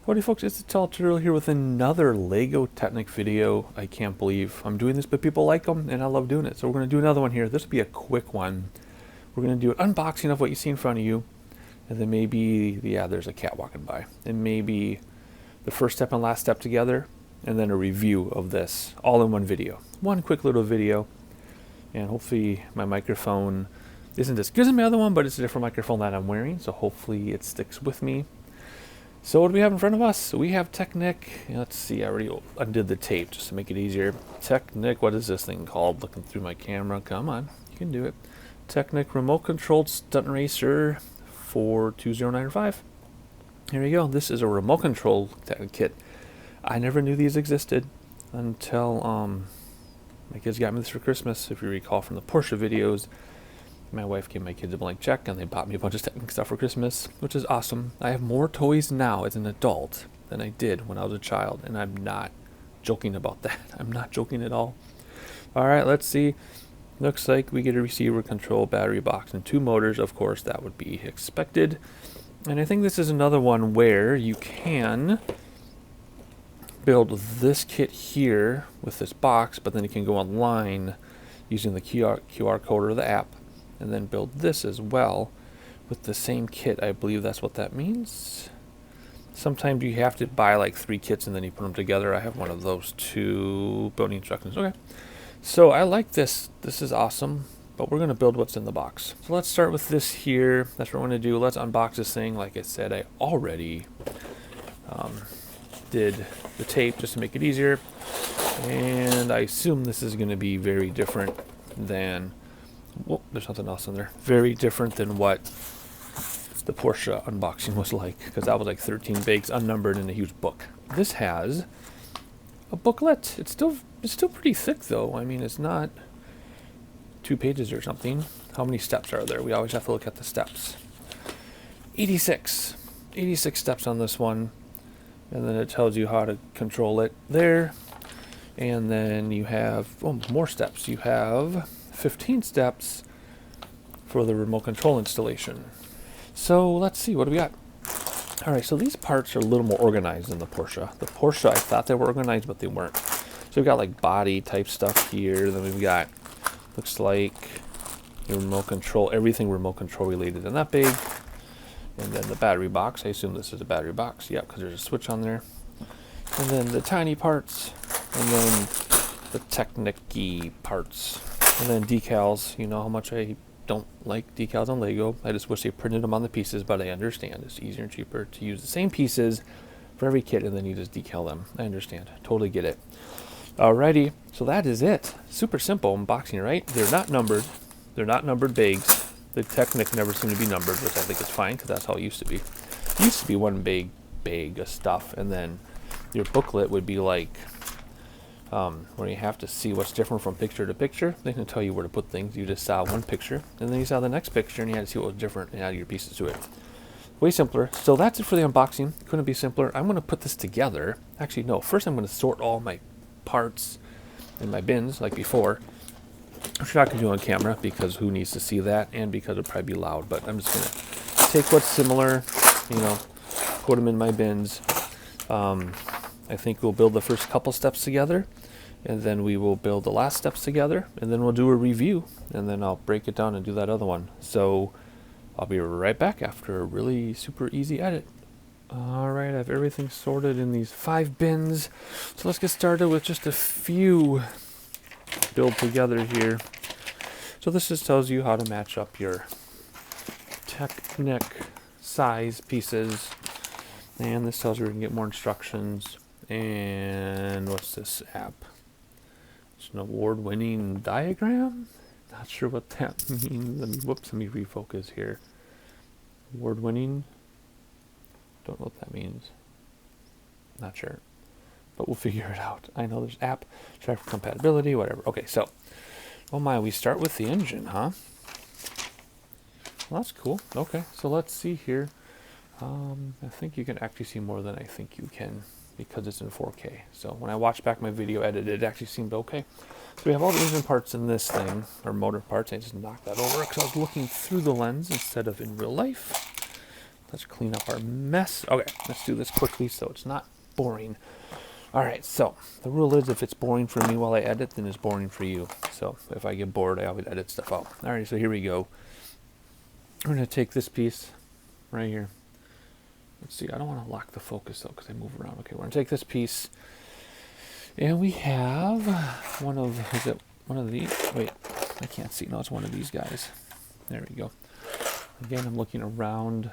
Howdy folks, it's Tutorial here with another Lego Technic video. I can't believe I'm doing this, but people like them and I love doing it. So we're going to do another one here. This will be a quick one. We're going to do an unboxing of what you see in front of you. And then maybe, yeah, there's a cat walking by. And maybe the first step and last step together. And then a review of this all in one video. One quick little video. And hopefully my microphone isn't as good as my other one, but it's a different microphone that I'm wearing. So hopefully it sticks with me. So what do we have in front of us? We have TECHNIC. Let's see, I already undid the tape just to make it easier. TECHNIC, what is this thing called? Looking through my camera. Come on, you can do it. TECHNIC Remote Controlled Stunt Racer 42095. Here you go. This is a remote control kit. I never knew these existed until my kids got me this for Christmas. If you recall from the Porsche videos, my wife gave my kids a blank check and they bought me a bunch of TECHNIC stuff for Christmas, which is awesome. I have more toys now as an adult than I did when I was a child, and I'm not joking about that. I'm not joking at all. Alright, let's see. Looks like we get a receiver, control, battery box, and 2 motors. Of course, that would be expected. And I think this is another one where you can build this kit here with this box, but then you can go online using the QR code or the app, and then build this as well with the same kit. I believe that's what that means. Sometimes you have to buy like 3 kits and then you put them together. I have one of those 2 building instructions. Okay, so I like this. This is awesome, but we're going to build what's in the box. So let's start with this here. That's what we're going to do. Let's unbox this thing. Like I said, I already did the tape just to make it easier, and I assume this is going to be very different than, whoop, there's something else in there. Very different than what the Porsche unboxing was like, because that was like 13 bags, unnumbered, in a huge book. This has a booklet. It's still pretty thick though. I mean, it's not 2 pages or something. How many steps are there? We always have to look at the steps. 86 steps on this one, and then it tells you how to control it there. And then you have more steps. You have 15 steps for the remote control installation. So let's see, what do we got? All right, so these parts are a little more organized than the Porsche. The Porsche, I thought they were organized, but they weren't. So we've got like body type stuff here. Then we've got, looks like the remote control, everything remote control related in that big. And then the battery box. I assume this is a battery box. Yep, because there's a switch on there. And then the tiny parts. And then the TECHNIC-y parts. And then decals. You know how much I don't like decals on Lego. I just wish they printed them on the pieces, but I understand. It's easier and cheaper to use the same pieces for every kit, and then you just decal them. I understand. Totally get it. Alrighty, so that is it. Super simple unboxing, right? They're not numbered. They're not numbered bags. The TECHNIC never seem to be numbered, which I think is fine, because that's how it used to be. It used to be one big bag of stuff, and then your booklet would be like, where you have to see what's different from picture to picture. They can tell you where to put things. You just saw one picture, and then you saw the next picture, and you had to see what was different and add your pieces to it. Way simpler. So that's it for the unboxing. Couldn't be simpler. I'm going to put this together. Actually, no. First, I'm going to sort all my parts in my bins, like before. I'm not going to do it on camera, because who needs to see that, and because it'll probably be loud. But I'm just going to take what's similar, you know, put them in my bins. I think we'll build the first couple steps together, and then we will build the last steps together, and then we'll do a review, and then I'll break it down and do that other one. So I'll be right back after a really super easy edit. Alright, I have everything sorted in these 5 bins. So let's get started with just a few build together here. So this just tells you how to match up your TECHNIC size pieces, and this tells you where you can get more instructions. And what's this app? It's an award-winning diagram. Not sure what that means. Let me refocus here. Award-winning. Don't know what that means. Not sure, but we'll figure it out. I know there's app, check for compatibility, whatever. Okay, so, oh my, we start with the engine, huh? Well, that's cool. Okay, so let's see here. I think you can actually see more than I think you can, because it's in 4K. So when I watched back my video edited, it actually seemed okay. So we have all the engine parts in this thing, or motor parts. I just knocked that over because I was looking through the lens instead of in real life. let's clean up our mess. Okay, let's do this quickly so it's not boring. All right, so the rule is if it's boring for me while I edit, then it's boring for you. So if I get bored, I always edit stuff out. All right, so here we go. We're gonna take this piece right here. Let's see, I don't want to lock the focus though because I move around. Okay, we're gonna take this piece, and we have is it one of these? Wait, I can't see. No, it's one of these guys. There we go. Again, I'm looking around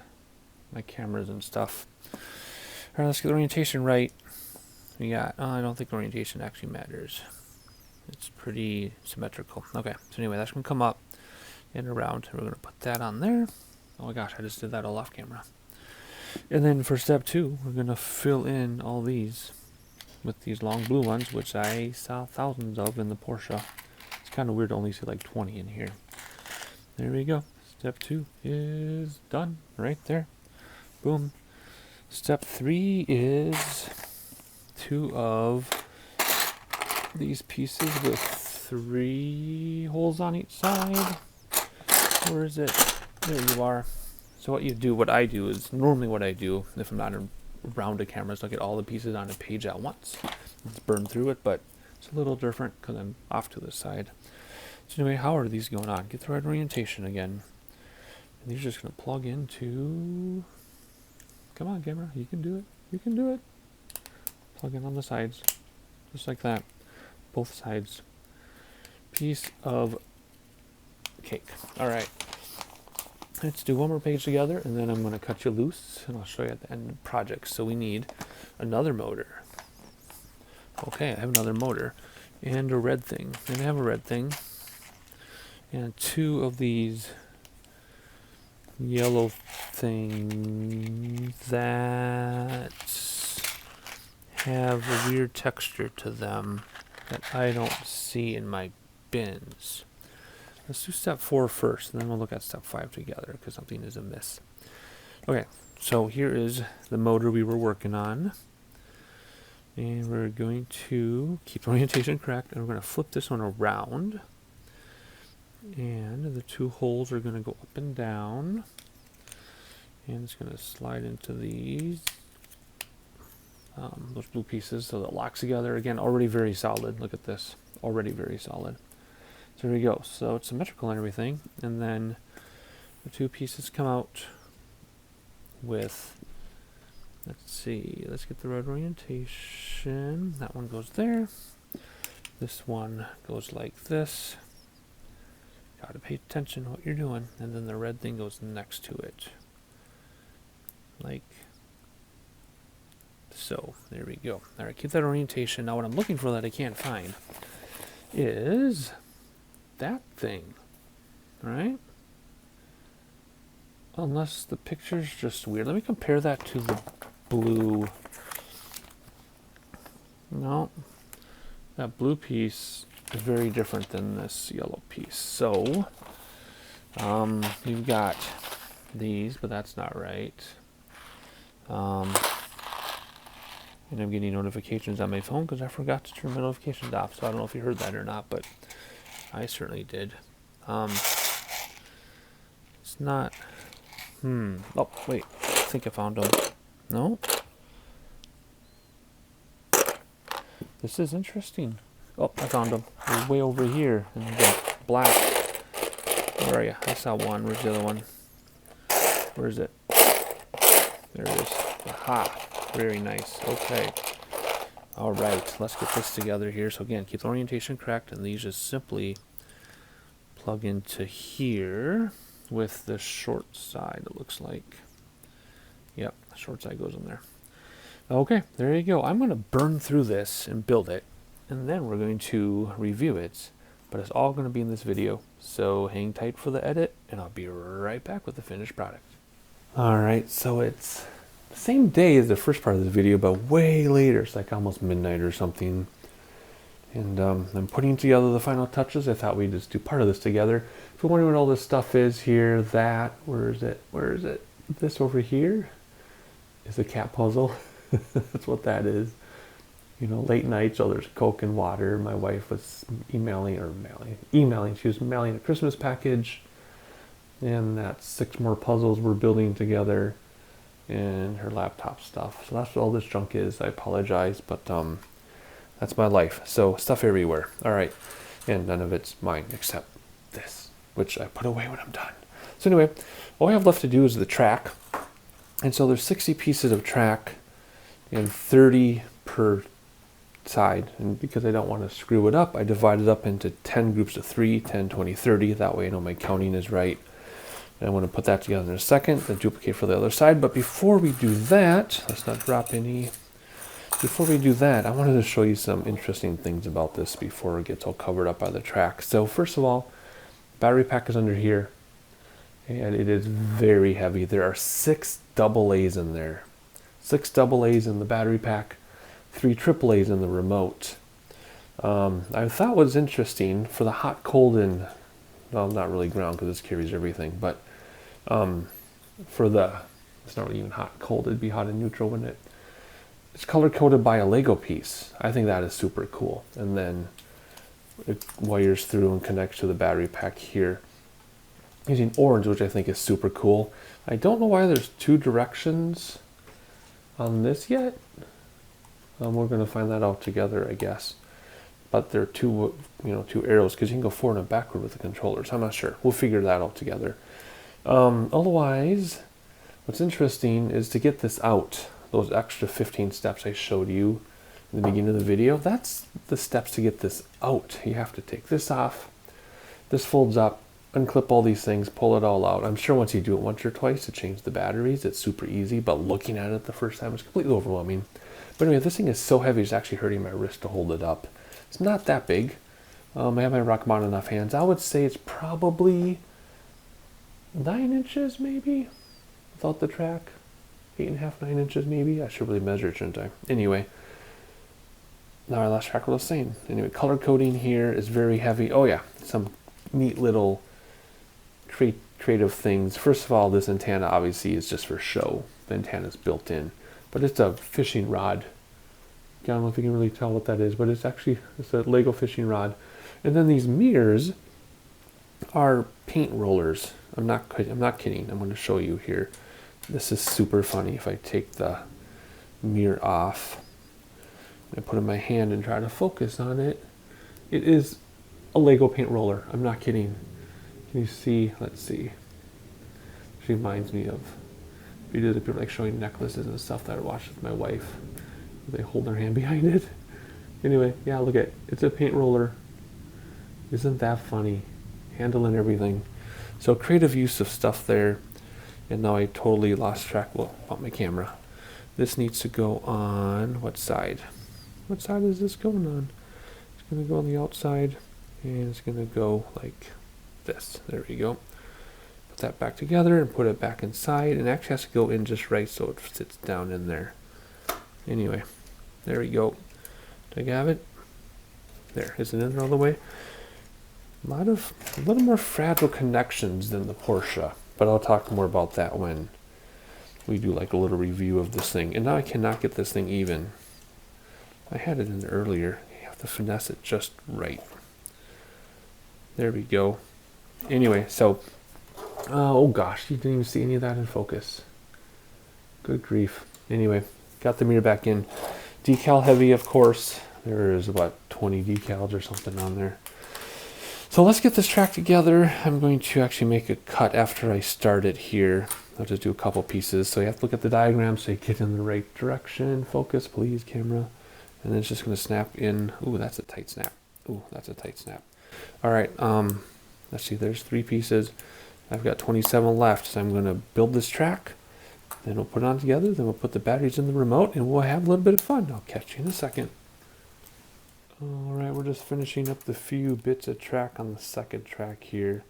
my cameras and stuff. All right, let's get the orientation right. We got, I don't think orientation actually matters. It's pretty symmetrical. Okay, so anyway, that's going to come up and around. We're going to put that on there. Oh my gosh, I just did that all off camera. And then for step 2, we're going to fill in all these with these long blue ones, which I saw thousands of in the Porsche. It's kind of weird to only see like 20 in here. There we go. Step 2 is done right there. Boom. Step 3 is 2 of these pieces with 3 holes on each side. Where is it? There you are. So what I do is, normally what I do, if I'm not around a camera, is I'll get all the pieces on a page at once. Let's burn through it, but it's a little different because I'm off to the side. So anyway, how are these going on? Get the right orientation again. And these are just going to plug into... Come on, camera. You can do it. You can do it. Plug in on the sides. Just like that. Both sides. Piece of cake. All right. Let's do one more page together, and then I'm going to cut you loose, and I'll show you at the end of the project. So we need another motor. Okay, I have another motor. And a red thing. And I have a red thing. And 2 of these yellow things that have a weird texture to them that I don't see in my bins. Let's do step 4 first, and then we'll look at step 5 together because something is amiss. Okay, so here is the motor we were working on. And we're going to keep the orientation correct, and we're going to flip this one around. And the 2 holes are going to go up and down. And it's going to slide into these, those blue pieces, so that it locks together. Again, already very solid. Look at this. Already very solid. So here we go. So it's symmetrical and everything. And then the 2 pieces come out with, let's see, let's get the right orientation. That one goes there. This one goes like this. Gotta pay attention to what you're doing. And then the red thing goes next to it. Like so. There we go. Alright, keep that orientation. Now what I'm looking for that I can't find is that thing. Alright? Unless the picture's just weird. Let me compare that to the blue. No. That blue piece is very different than this yellow piece. So, you've got these, but that's not right. And I'm getting notifications on my phone because I forgot to turn my notifications off. So I don't know if you heard that or not, but I certainly did. It's not... Oh, wait. I think I found them. No? This is interesting. Oh, I found them. They're way over here in the black. Where are you? I saw one. Where's the other one? Where is it? There it is. Aha. Very nice. Okay. All right. Let's get this together here. So again, keep the orientation correct, and these just simply plug into here with the short side, it looks like. Yep, the short side goes in there. Okay, there you go. I'm going to burn through this and build it, and then we're going to review it. But it's all going to be in this video, so hang tight for the edit, and I'll be right back with the finished product. Alright, so it's the same day as the first part of this video, but way later. It's like almost midnight or something. And I'm putting together the final touches. I thought we'd just do part of this together. If you're wondering what all this stuff is here, where is it? Where is it? This over here is a cat puzzle. That's what that is. You know, late night, so there's Coke and water. My wife was emailing. She was mailing a Christmas package. And that's 6 more puzzles we're building together. and her laptop stuff. So that's what all this junk is. I apologize, but that's my life. So stuff everywhere. All right, and none of it's mine except this, which I put away when I'm done. So anyway, all I have left to do is the track. And so there's 60 pieces of track and 30 per side. And because I don't want to screw it up, I divide it up into 10 groups of 3, 10, 20, 30. That way I know my counting is right. And I want to put that together in a second, then duplicate for the other side. But before we do that, let's not drop any. Before we do that, I wanted to show you some interesting things about this before it gets all covered up by the track. So first of all, battery pack is under here. And it is very heavy. There are 6 AA's in there. 6 AA's in the battery pack, 3 AAA's in the remote. I thought was interesting for the hot, cold, and, well, not really ground because this carries everything, but for the, it's not really even hot, cold, it'd be hot and neutral, wouldn't it? It's color coded by a Lego piece. I think that is super cool. And then it wires through and connects to the battery pack here, using orange, which I think is super cool. I don't know why there's 2 directions on this yet. We're going to find that out together, I guess. But there are 2 arrows because you can go forward and backward with the controllers. I'm not sure. We'll figure that out together. Otherwise, what's interesting is to get this out. Those extra 15 steps I showed you in the beginning of the video. That's the steps to get this out. You have to take this off. This folds up. Unclip all these things, pull it all out. I'm sure once you do it once or twice to change the batteries, it's super easy, but looking at it the first time is completely overwhelming. But anyway, this thing is so heavy, it's actually hurting my wrist to hold it up. It's not that big. I have my Rockmon enough hands. I would say it's probably 9 inches maybe, without the track. 8.5, 9 inches maybe. I should really measure it, shouldn't I? Anyway, now I lost track what I was saying. Anyway, color coding here is very heavy. Oh yeah, some neat little creative things. First of all, this antenna obviously is just for show. The antenna is built in, but it's a fishing rod. I don't know if you can really tell what that is, but it's a Lego fishing rod. And then these mirrors are paint rollers. I'm not kidding. I'm going to show you here. This is super funny. If I take the mirror off and put it in my hand and try to focus on it, it is a Lego paint roller. I'm not kidding. Can you see? Let's see. She reminds me of videos of people like showing necklaces and stuff that I watched with my wife. They hold their hand behind it. Anyway, yeah, look at it. It's a paint roller. Isn't that funny? Handle and everything. So creative use of stuff there. And now I totally lost track about my camera. This needs to go on what side? What side is this going on? It's going to go on the outside. And it's going to go like this. There we go. Put that back together and put it back inside. And it actually has to go in just right so it sits down in there. Anyway, there we go. Do I have it? There. Is it in there all the way? A little more fragile connections than the Porsche. But I'll talk more about that when we do like a little review of this thing. And now I cannot get this thing even. I had it in there earlier. You have to finesse it just right. There we go. Anyway, so, oh gosh, you didn't even see any of that in focus. Good grief. Anyway, got the mirror back in. Decal heavy, of course. There is about 20 decals or something on there. So let's get this track together. I'm going to actually make a cut after I start it here. I'll just do a couple pieces. So you have to look at the diagram so you get in the right direction. Focus, please, camera. And then it's just going to snap in. Ooh, that's a tight snap. Ooh, that's a tight snap. All right, let's see, there's 3 pieces. I've got 27 left, so I'm going to build this track. Then we'll put it on together. Then we'll put the batteries in the remote, and we'll have a little bit of fun. I'll catch you in a second. All right, we're just finishing up the few bits of track on the second track here.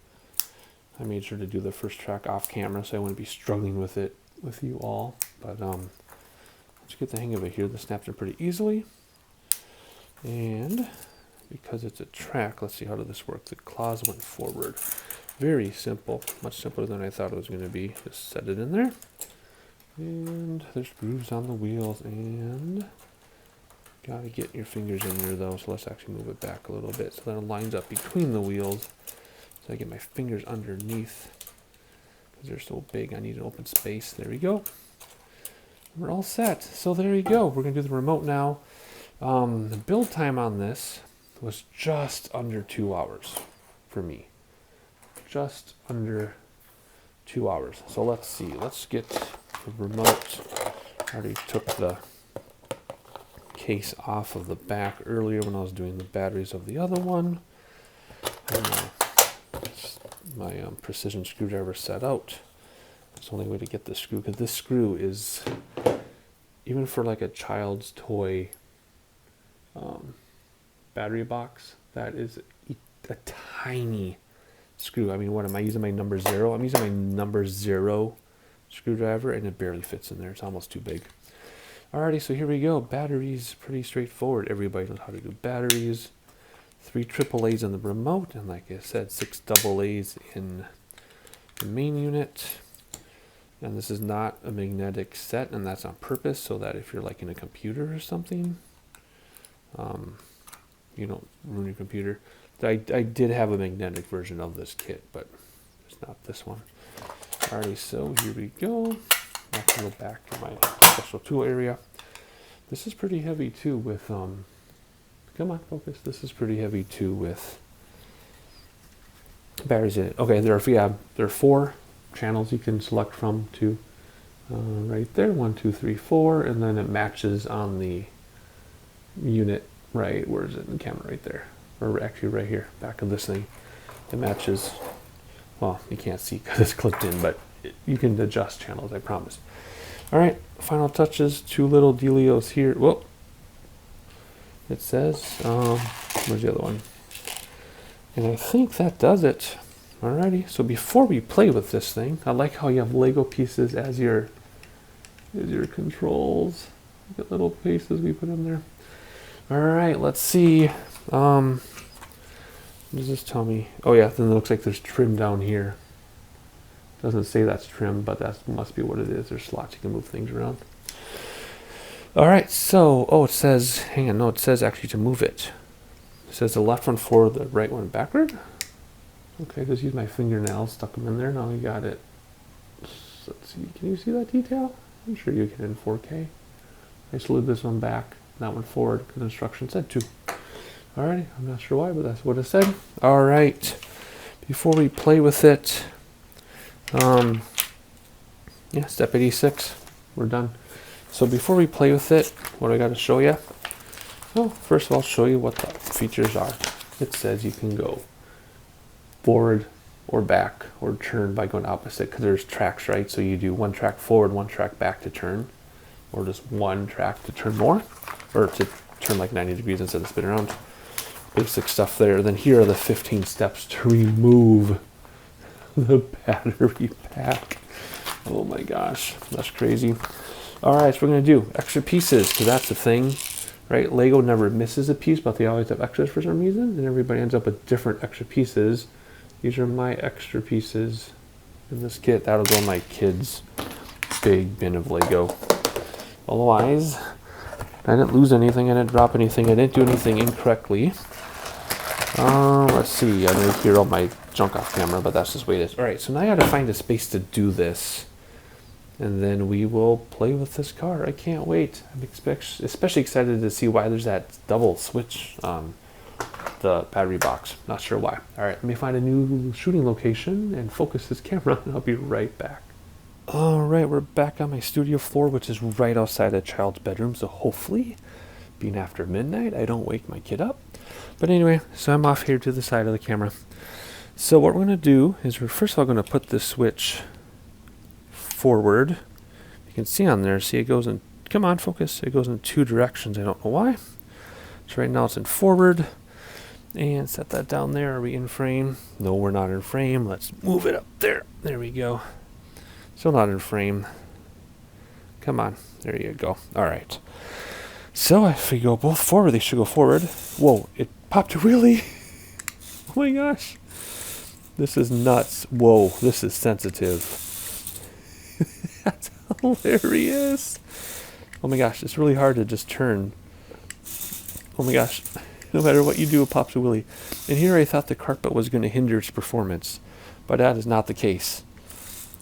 I made sure to do the first track off camera, so I wouldn't be struggling with it with you all. But let's get the hang of it here. This snaps in pretty easily. And because it's a track, let's see, how did this work? The claws went forward. Very simple, much simpler than I thought it was going to be. Just set it in there. And there's grooves on the wheels, and gotta get your fingers in there though, so let's actually move it back a little bit so that it lines up between the wheels. So I get my fingers underneath because they're so big. I need an open space. There we go. we're all set. So there you go. We're going to do the remote now. The build time on this was just under 2 hours for me. Just under 2 hours. So let's see. Let's get the remote. I already took the case off of the back earlier when I was doing the batteries of the other one. My precision screwdriver set out. It's the only way to get this screw, because this screw is, even for like a child's toy battery box, that is a tiny screw. I mean, what am I using? My number 0? I'm using my number 0 screwdriver, and it barely fits in there. It's almost too big. Alrighty, so here we go. Batteries, pretty straightforward. Everybody knows how to do batteries. 3 AAAs in the remote, and like I said, 6 AA's in the main unit. And this is not a magnetic set, and that's on purpose, so that if you're like in a computer or something, you don't ruin your computer. I did have a magnetic version of this kit, but it's not this one. Alrighty, so here we go. I can go back to my special tool area. This is pretty heavy too with, come on, focus. This is pretty heavy too with batteries in it. Okay, there are 4 channels you can select from too. Right there, 1, 2, 3, 4, and then it matches on the unit. Right, where is it in the camera? Right there, or actually right here, back of this thing. It matches. Well, you can't see because it's clipped in, but you can adjust channels, I promise. All right, final touches. 2 little dealios here. Whoa. It says, where's the other one? And I think that does it. Alrighty, so before we play with this thing, I like how you have Lego pieces as your controls. Look at little pieces we put in there. Alright, let's see. What does this tell me? Oh yeah, then it looks like there's trim down here. Doesn't say that's trim, but that must be what it is. There's slots you can move things around. Alright, so, it says, hang on, no, it says actually to move it. It says the left one forward, the right one backward. Okay, just use my fingernails, stuck them in there, now we got it. So let's see, can you see that detail? I'm sure you can in 4K. I slid this one back, that one forward, because the instruction said to. Alrighty, I'm not sure why, but that's what it said. Alright, before we play with it, yeah, step 86, we're done. So before we play with it, what I got to show you? Well, first of all, I'll show you what the features are. It says you can go forward or back or turn by going opposite, because there's tracks, right? So you do 1 track forward, 1 track back to turn, or just 1 track to turn more, or to turn like 90 degrees instead of spin around. Basic stuff there. Then here are the 15 steps to remove the battery pack. Oh my gosh, that's crazy. Alright, so we're going to do extra pieces, because that's the thing, right? Lego never misses a piece, but they always have extras for some reason, and everybody ends up with different extra pieces. These are my extra pieces in this kit. That'll go in my kids' big bin of Lego. Otherwise, I didn't lose anything, I didn't drop anything, I didn't do anything incorrectly. Let's see, I know you hear all my junk off camera, but that's just the way it is. Alright, so now I gotta find a space to do this. And then we will play with this car. I can't wait. I'm especially excited to see why there's that double switch on the battery box. Not sure why. Alright, let me find a new shooting location and focus this camera, and I'll be right back. Alright, we're back on my studio floor, which is right outside the child's bedroom, so hopefully, being after midnight, I don't wake my kid up. But anyway, so I'm off here to the side of the camera. So what we're going to do is we're first of all going to put this switch forward. You can see on there, see it goes in, come on, focus, it goes in 2 directions. I don't know why. So right now it's in forward. And set that down there. Are we in frame? No, we're not in frame. Let's move it up there. There we go. Still not in frame. Come on. There you go. Alright. So if we go both forward, they should go forward. Whoa, it popped a wheelie. Oh my gosh. This is nuts. Whoa, this is sensitive. That's hilarious. Oh my gosh, it's really hard to just turn. Oh my gosh. No matter what you do, it pops a wheelie. And here I thought the carpet was going to hinder its performance, but that is not the case.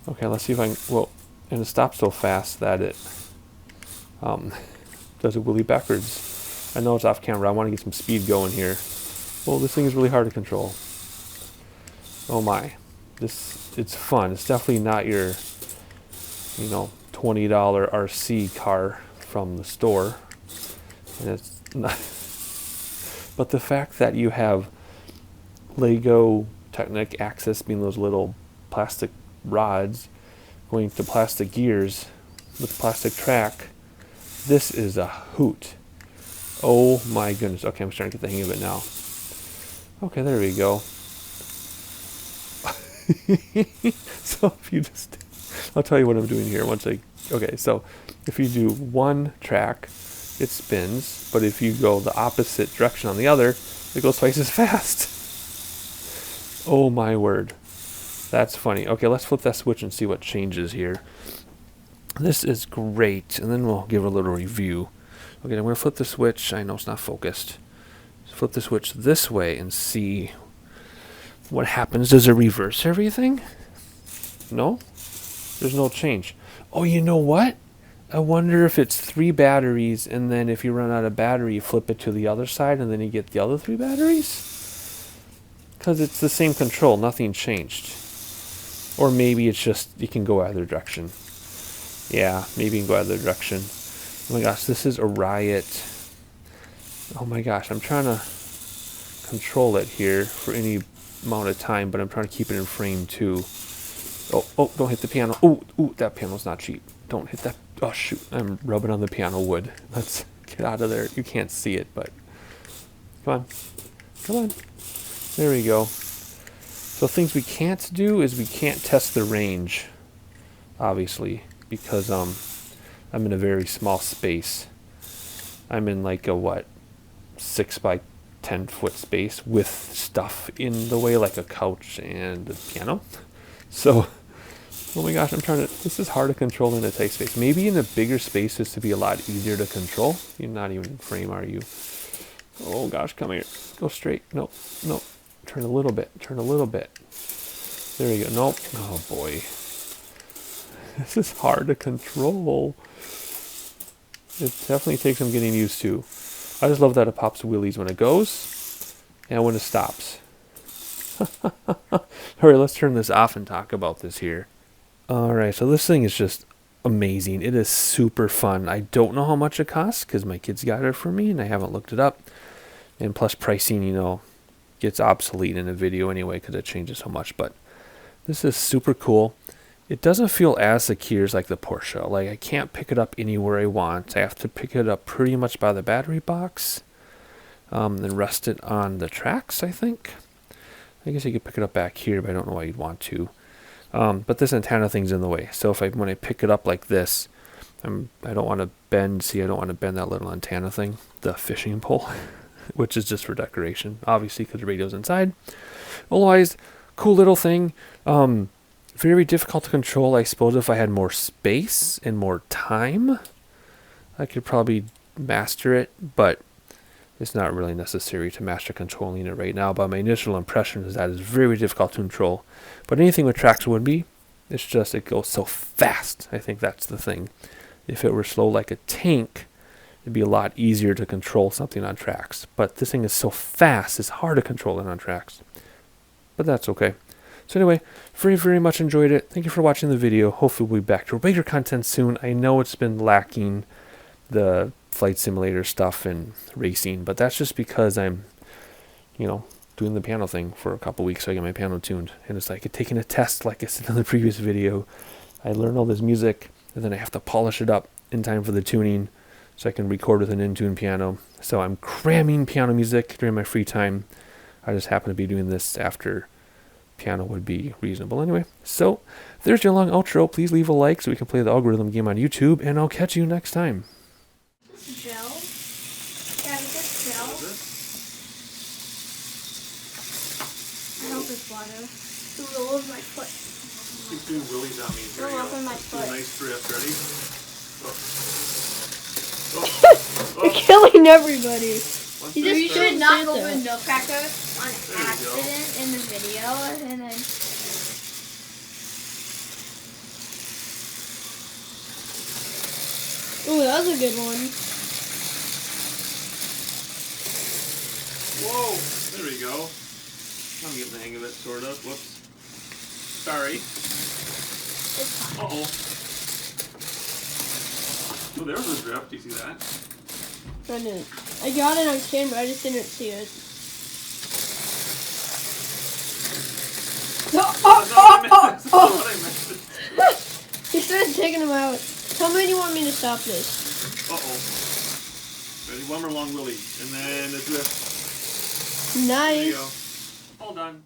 Okay, let's see if I can, whoa, and it stopped so fast that it Does a wheelie backwards. I know it's off camera. I want to get some speed going here. Well, this thing is really hard to control. Oh my. It's fun. It's definitely not your, you know, $20 RC car from the store. And it's not. But the fact that you have Lego Technic axis, being those little plastic rods going to plastic gears with plastic track, this is a hoot. Oh my goodness. Okay, I'm starting to get the hang of it now. Okay, there we go. So if you just, I'll tell you what I'm doing here once okay, so if you do one track, it spins, but if you go the opposite direction on the other, it goes twice as fast. Oh my word. That's funny. Okay, let's flip that switch and see what changes here. This is great, and then we'll give a little review. Okay, I'm going to flip the switch. I know it's not focused. Flip the switch this way and see what happens. Does it reverse everything? No? There's no change. Oh, you know what? I wonder if it's 3 batteries, and then if you run out of battery, you flip it to the other side, and then you get the other 3 batteries? Because it's the same control. Nothing changed. Or maybe it's just you can go either direction. Yeah, maybe you can go either direction. Oh my gosh, this is a riot. Oh my gosh, I'm trying to control it here for any amount of time, but I'm trying to keep it in frame too. Oh, don't hit the piano. Ooh, that piano's not cheap. Don't hit that. Oh shoot, I'm rubbing on the piano wood. Let's get out of there. You can't see it, but come on. There we go. So things we can't do is we can't test the range, obviously, because I'm in a very small space. I'm in like a 6 by 10 foot space with stuff in the way, like a couch and a piano. So, oh my gosh, this is hard to control in a tight space. Maybe in a bigger space this would be a lot easier to control. You're not even in frame, are you? Oh gosh, come here. Go straight. No. Turn a little bit. There we go. Nope. Oh boy. This is hard to control. It definitely takes some getting used to. I just love that it pops wheelies when it goes and when it stops. Alright, let's turn this off and talk about this here. Alright, so this thing is just amazing. It is super fun. I don't know how much it costs because my kids got it for me and I haven't looked it up. And plus pricing, gets obsolete in a video anyway because it changes so much. But this is super cool. It doesn't feel as secure as like the Porsche. Like I can't pick it up anywhere I want. I have to pick it up pretty much by the battery box. And rest it on the tracks, I think. I guess you could pick it up back here, but I don't know why you'd want to. But this antenna thing's in the way. So when I pick it up like this, I don't want to bend. See, I don't want to bend that little antenna thing, the fishing pole, which is just for decoration, obviously, because the radio's inside. Otherwise, cool little thing. Very difficult to control. I suppose if I had more space and more time, I could probably master it, but it's not really necessary to master controlling it right now. But my initial impression is that it's very difficult to control. But anything with tracks would be. It's just it goes so fast. I think that's the thing. If it were slow like a tank, it'd be a lot easier to control something on tracks. But this thing is so fast, it's hard to control it on tracks. But that's okay. So anyway, very, very much enjoyed it. Thank you for watching the video. Hopefully we'll be back to bigger content soon. I know it's been lacking the flight simulator stuff and racing, but that's just because I'm, doing the piano thing for a couple weeks so I get my piano tuned. And it's like taking a test, like I said in the previous video. I learn all this music, and then I have to polish it up in time for the tuning so I can record with an in-tune piano. So I'm cramming piano music during my free time. I just happen to be doing this after piano would be reasonable anyway. So there's your long outro. Please leave a like so we can play the algorithm game on YouTube, and I'll catch you next time. This gel? Yeah, this gel. I hope it's water. Ooh, all over my foot. Keep doing willies on me. Here All over my foot. Nice drift. Ready? You're killing everybody. You should not open Nutcracker on accident in the video, and then... Ooh, That was a good one. Whoa! There we go. I'm getting the hang of it, sort of. Whoops. Sorry. Uh-oh. Oh, there was a drift. Do you see that? I didn't. I got it on camera. I just didn't see it. That's not what I meant. He started taking them out. Tell me when you want me to stop this. Uh-oh. Ready? One more long wheelie. And then a drift. There you Nice. go. All done.